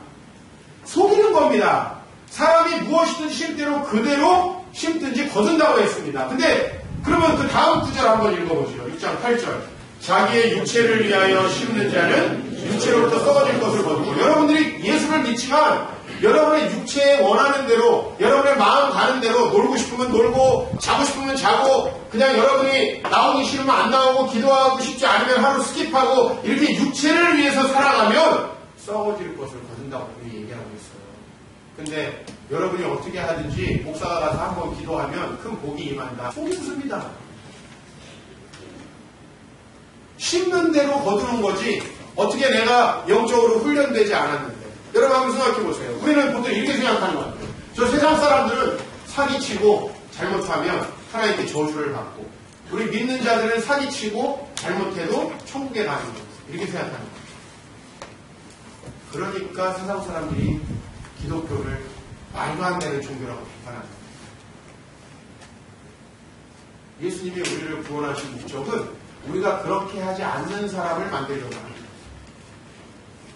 속이는 겁니다. 사람이 무엇이든 심대로 그대로 심든지 거둔다고 했습니다. 근데 그러면 그 다음 구절 한번 읽어보시죠. 6장 8절. 자기의 육체를 위하여 심는 자는 육체로부터 썩어질 것을 거두고. 여러분들이 예수를 믿지만 여러분의 육체에 원하는 대로 여러분의 마음 가는 대로 놀고 싶으면 놀고 자고 싶으면 자고 그냥 여러분이 나오기 싫으면 안 나오고 기도하고 싶지 않으면 하루 스킵하고 이렇게 육체를 위해서 살아가면 썩어질 것을 거둔다고 얘기하고 있어요. 근데 여러분이 어떻게 하든지 목사가 가서 한번 기도하면 큰 복이 임한다. 속임수입니다. 심는 대로 거두는 거지 어떻게 내가 영적으로 훈련되지 않았는데. 여러분 한번 생각해 보세요. 우리는 보통 이렇게 생각하는 것 같아요. 저 세상 사람들은 사기치고 잘못하면 하나님께 저주를 받고 우리 믿는 자들은 사기치고 잘못해도 천국에 가는 거 이렇게 생각하는 거예요. 그러니까 세상 사람들이 기독교를 말도 안 되는 종교라고 비판합니다. 예수님이 우리를 구원하신 목적은 우리가 그렇게 하지 않는 사람을 만들려고 합니다.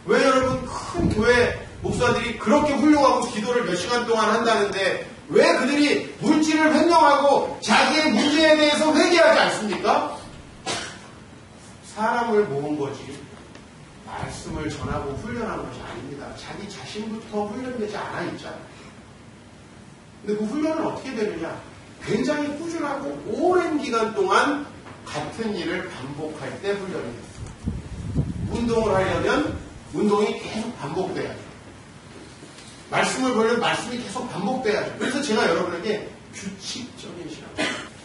왜 여러분 큰 교회 목사들이 그렇게 훌륭하고 기도를 몇 시간 동안 한다는데 왜 그들이 물질을 횡령하고 자기의 문제에 대해서 회개하지 않습니까? 사람을 모은 거지 말씀을 전하고 훈련한 것이 아닙니다. 자기 자신부터 훈련되지 않아 있잖아요. 근데 그 훈련은 어떻게 되느냐? 굉장히 꾸준하고 오랜 기간 동안 같은 일을 반복할 때 훈련이 됐어요. 운동을 하려면 운동이 계속 반복돼야죠. 말씀을 보려면 말씀이 계속 반복돼야죠. 그래서 제가 여러분에게 규칙적인 신앙.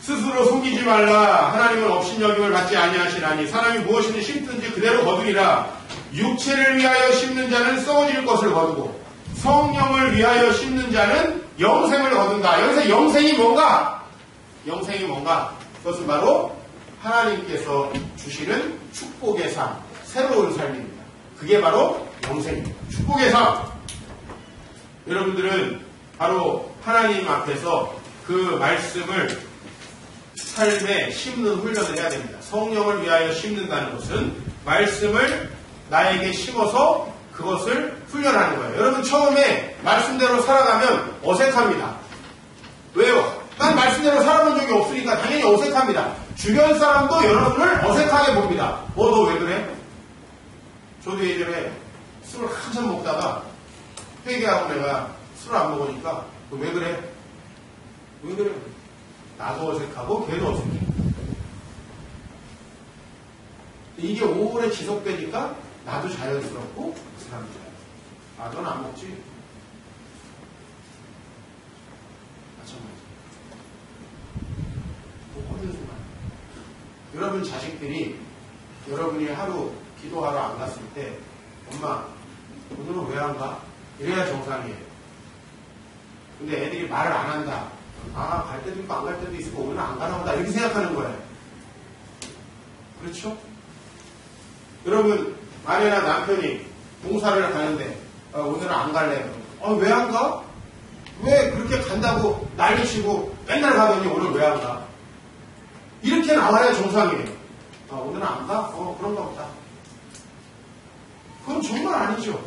스스로 속이지 말라. 하나님은 업신여김을 받지 아니하시나니 사람이 무엇이든 심든지 그대로 거두리라. 육체를 위하여 심는 자는 썩어질 것을 거두고 성령을 위하여 심는 자는 영생을 거둔다. 여기서 영생이 뭔가? 영생이 뭔가? 그것은 바로 하나님께서 주시는 축복의 삶, 새로운 삶입니다. 그게 바로 영생입니다. 축복의 삶. 여러분들은 바로 하나님 앞에서 그 말씀을 삶에 심는 훈련을 해야 됩니다. 성령을 위하여 심는다는 것은 말씀을 나에게 심어서 그것을 훈련하는 거예요. 여러분 처음에 말씀대로 살아가면 어색합니다. 왜요? 난 말씀대로 살아본 적이 없으니까 당연히 어색합니다. 주변 사람도 여러분을 어색하게 봅니다. 너 왜 그래? 저도 예전에 술을 한참 먹다가 회개하고 내가 술을 안 먹으니까 너 왜 그래? 왜 그래? 나도 어색하고 걔도 어색해. 이게 오래 지속되니까 나도 자연스럽고 그 사람도 자연스럽고. 아, 넌 안 먹지? 마찬가지. 모든 순간. 여러분 자식들이 여러분이 하루 기도하러 안 갔을 때 엄마 오늘은 왜 안 가? 이래야 정상이에요. 근데 애들이 말을 안 한다. 아, 갈 때도 있고 안 갈 때도 있고 오늘은 안 가나 보다 이렇게 생각하는 거예요. 그렇죠? 여러분 아내나 남편이 봉사를 가는데 오늘은 안 갈래요. 왜 안 가? 왜 그렇게 간다고 난리치고 맨날 가더니 오늘 왜 안 가? 이렇게 나와야 정상이에요. 오늘은 안 가? 그런가 보다. 그건 정말 아니죠.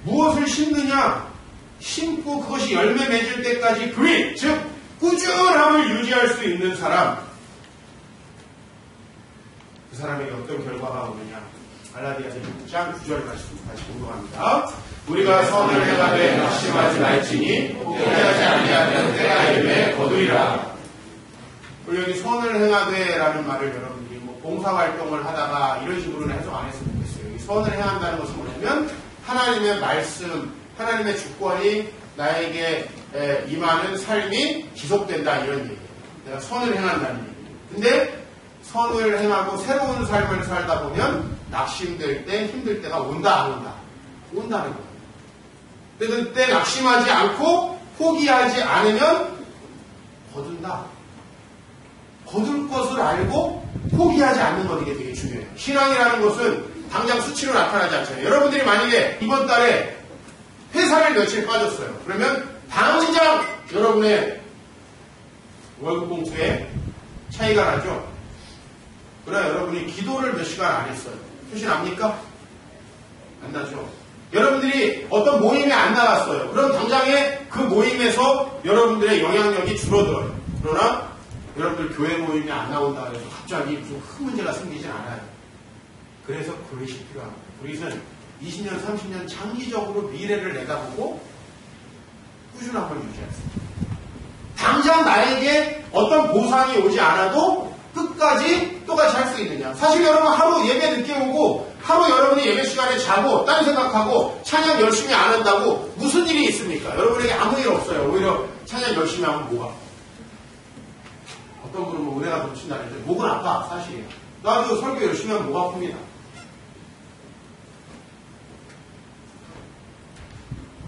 무엇을 심느냐? 심고 그것이 열매 맺을 때까지 그릿, 즉 꾸준함을 유지할 수 있는 사람, 그 사람에게 어떤 결과가 오느냐? 갈라디아서 6장 9절 말씀 다시 공독합니다. 우리가 선을 행하되 낙심하지 말지니 포기하지 아니하면 때가 이르매 거두리라. 우리 여기 선을 행하되 라는 말을 여러분들이 봉사활동을 하다가 이런 식으로는 해석 안 했으면 좋겠어요. 이 선을 행한다는 것은 뭐냐면 하나님의 말씀, 하나님의 주권이 나에게 임하는 삶이 지속된다 이런 얘기예요. 내가 선을 행한다는 얘기예요. 근데 선을 행하고 새로운 삶을 살다 보면 낙심될 때, 힘들 때가 온다 안 온다? 온다는 거예요. 그래서 그때 낙심하지 않고 포기하지 않으면 거둔다. 거둘 것을 알고 포기하지 않는 것 이게 되게 중요해요. 신앙이라는 것은 당장 수치로 나타나지 않잖아요. 여러분들이 만약에 이번 달에 회사를 며칠 빠졌어요. 그러면 당장 여러분의 월급 봉투에 차이가 나죠. 그러나 여러분이 기도를 몇 시간 안 했어요. 표시 납니까? 안 나죠. 여러분들이 어떤 모임에 안 나갔어요. 그럼 당장에 그 모임에서 여러분들의 영향력이 줄어들어요. 그러나 여러분들 교회 모임에 안 나온다 해서 갑자기 무슨 큰 문제가 생기진 않아요. 그래서 그릇이 필요합니다. 그릇은 20년, 30년 장기적으로 미래를 내다보고 꾸준함을 유지했습니다. 당장 나에게 어떤 보상이 오지 않아도 끝까지 똑같이 할 수 있느냐. 사실 여러분 하루 예배 늦게 오고 하루 여러분이 예배 시간에 자고 딴 생각하고 찬양 열심히 안 한다고 무슨 일이 있습니까? 여러분에게 아무 일 없어요. 오히려 찬양 열심히 하면 뭐가? 어떤 분은 은혜가 넘친다는데 목은 아파 사실이에요. 나도 설교 열심히 하면 목 아픕니다.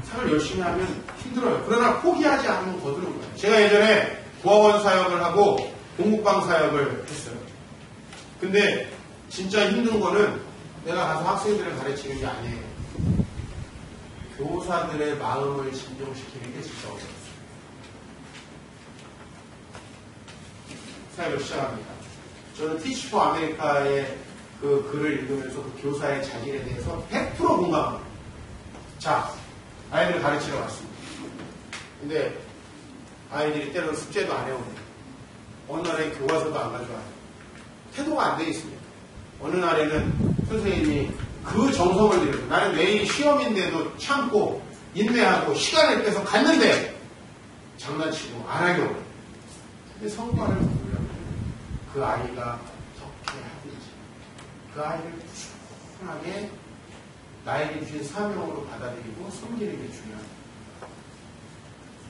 삶을 열심히 하면 힘들어요. 그러나 포기하지 않으면 거두는 거예요. 제가 예전에 고아원 사역을 하고 공국방 사역을 했어요. 근데 진짜 힘든 거는 내가 가서 학생들을 가르치는 게 아니에요. 교사들의 마음을 진정시키는 게 진짜 어려웠어요. 사역을 시작합니다. 저는 Teach for America의 그 글을 읽으면서 그 교사의 자질에 대해서 100% 공감합니다. 자, 아이들을 가르치러 왔습니다. 근데 아이들이 때로는 숙제도 안 해오네요. 어느 날에 교과서도 안 가져와요. 태도가 안 돼 있습니다. 어느 날에는 선생님이 그 정성을 들여서 나는 내일이 시험인데도 참고 인내하고 시간을 빼서 갔는데 장난치고 안 하려고 해요. 근데 성과를 보려면 그 아이가 어떻게 하든지 그 아이를 꾸준하게 나에게 주신 사명으로 받아들이고 섬기는 게 중요합니다.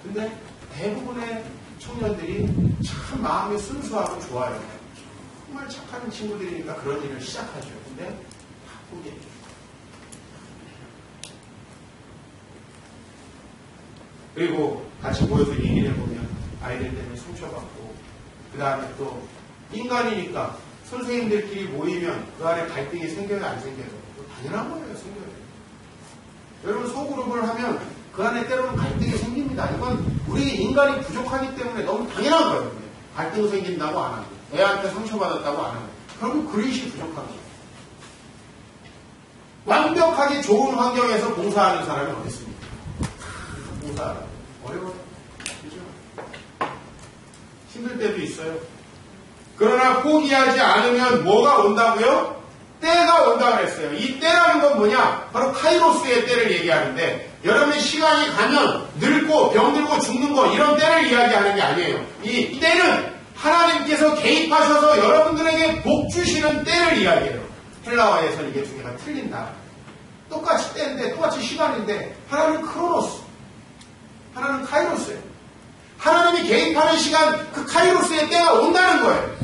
근데 대부분의 청년들이 참 마음이 순수하고 좋아요. 정말 착한 친구들이니까 그런 일을 시작하죠. 근데 바꾸게 돼요. 그리고 같이 모여서 얘기를 해보면 아이들 때문에 상처받고 그 다음에 또 인간이니까 선생님들끼리 모이면 그 안에 갈등이 생겨요 안 생겨요? 당연한 거예요. 생겨요. 여러분 소그룹을 하면 그 안에 때로는 갈등이 생깁니다. 이건 우리 인간이 부족하기 때문에 너무 당연한 거예요. 갈등 생긴다고 안 하고 애한테 상처받았다고 안 하고 결국 그릇이 부족한 거예요. 완벽하게 좋은 환경에서 봉사하는 사람이 어디 있습니까? 봉사 어려워요. 그죠? 힘들 때도 있어요. 그러나 포기하지 않으면 뭐가 온다고요? 때가 온다고 그랬어요. 이 때라는 건 뭐냐? 바로 카이로스의 때를 얘기하는데 여러분의 시간이 가면 늙고 병들고 죽는 거 이런 때를 이야기하는 게 아니에요. 이 때는 하나님께서 개입하셔서 여러분들에게 복 주시는 때를 이야기해요. 헬라어에서는 이게 두 개가 틀린다. 똑같이 때인데 똑같이 시간인데 하나는 크로노스, 하나는 카이로스예요. 하나님이 개입하는 시간 그 카이로스의 때가 온다는 거예요.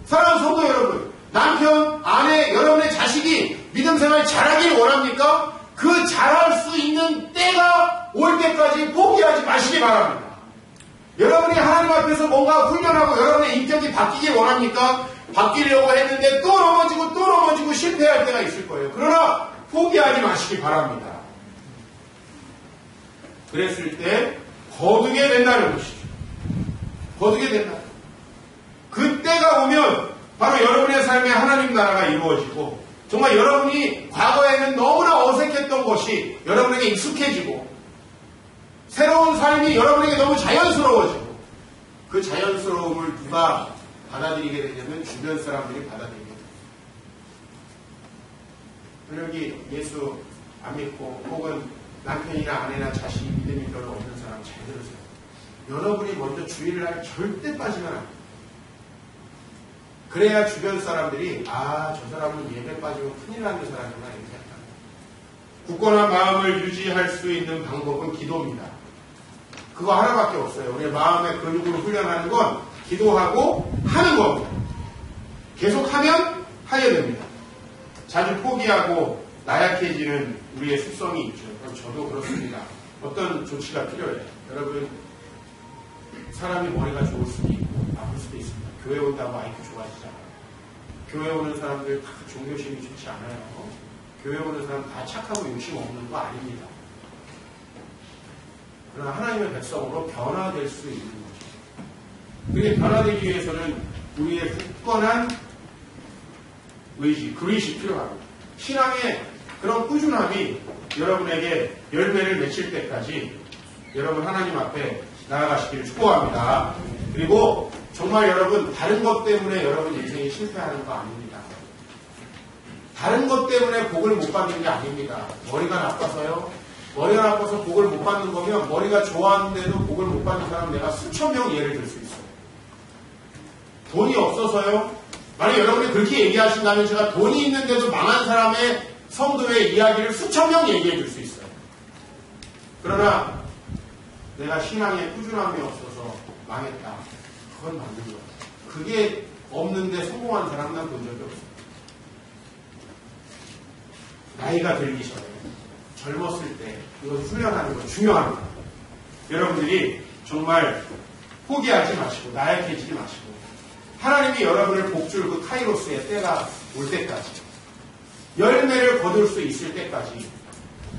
사랑하는 성도 여러분, 남편, 아내, 여러분의 자식이 믿음 생활 잘하길 원합니까? 그 잘할 수 있는 때가 올 때까지 포기하지 마시기 바랍니다. 여러분이 하나님 앞에서 뭔가 훈련하고 여러분의 인격이 바뀌길 원합니까? 바뀌려고 했는데 또 넘어지고 실패할 때가 있을 거예요. 그러나 포기하지 마시기 바랍니다. 그랬을 때 거두게 된다는 것이죠. 거두게 된다. 그때가 오면 바로 여러분의 삶에 하나님 나라가 이루어지고 정말 여러분이 과거에는 너무나 어색했던 것이 여러분에게 익숙해지고 새로운 삶이 여러분에게 너무 자연스러워지고 그 자연스러움을 누가 받아들이게 되냐면 주변 사람들이 받아들이게 돼요. 여기 예수 안 믿고 혹은 남편이나 아내나 자식이 믿음이 별로 없는 사람 잘 들으세요. 여러분이 먼저 주의를 절대 빠지면 안 돼요. 그래야 주변 사람들이 저 사람은 예배 빠지면 큰일 나는 사람이구나 이렇게 생각합니다. 굳건한 마음을 유지할 수 있는 방법은 기도입니다. 그거 하나밖에 없어요. 우리 마음의 근육으로 훈련하는 건 기도하고 하는 겁니다. 계속하면 하게 됩니다. 자주 포기하고 나약해지는 우리의 습성이 있죠. 그럼 저도 그렇습니다. 어떤 조치가 필요해요. 여러분 사람이 머리가 좋을 수도 있고 아플 수도 있습니다. 교회 온다고 IQ 좋아지잖아요. 교회 오는 사람들 다 종교심이 좋지 않아요. 교회 오는 사람 다 착하고 욕심 없는 거 아닙니다. 그러나 하나님의 백성으로 변화될 수 있는 거죠. 그게 변화되기 위해서는 우리의 굳건한 의지, 그릿이 필요합니다. 신앙의 그런 꾸준함이 여러분에게 열매를 맺힐 때까지 여러분 하나님 앞에 나아가시기를 축복합니다. 그리고 정말 여러분 다른 것 때문에 여러분 인생이 실패하는 거 아닙니다. 다른 것 때문에 복을 못 받는 게 아닙니다. 머리가 나빠서요? 머리가 나빠서 복을 못 받는 거면 머리가 좋았는데도 복을 못 받는 사람 내가 수천 명 예를 들 수 있어요. 돈이 없어서요? 만약 여러분이 그렇게 얘기하신다면 제가 돈이 있는데도 망한 사람의 성도의 이야기를 수천 명 얘기해 줄 수 있어요. 그러나 내가 신앙에 꾸준함이 없어서 망했다. 그건 맞는 거예요. 그게 없는데 성공한 사람 난 본 적이 없어요. 나이가 들기 전에 젊었을 때 이거 훈련하는 거 중요합니다. 여러분들이 정말 포기하지 마시고 나약해지지 마시고 하나님이 여러분을 복줄 그 카이로스의 때가 올 때까지 열매를 거둘 수 있을 때까지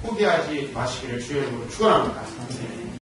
포기하지 마시기를 주의 이름으로 축원합니다.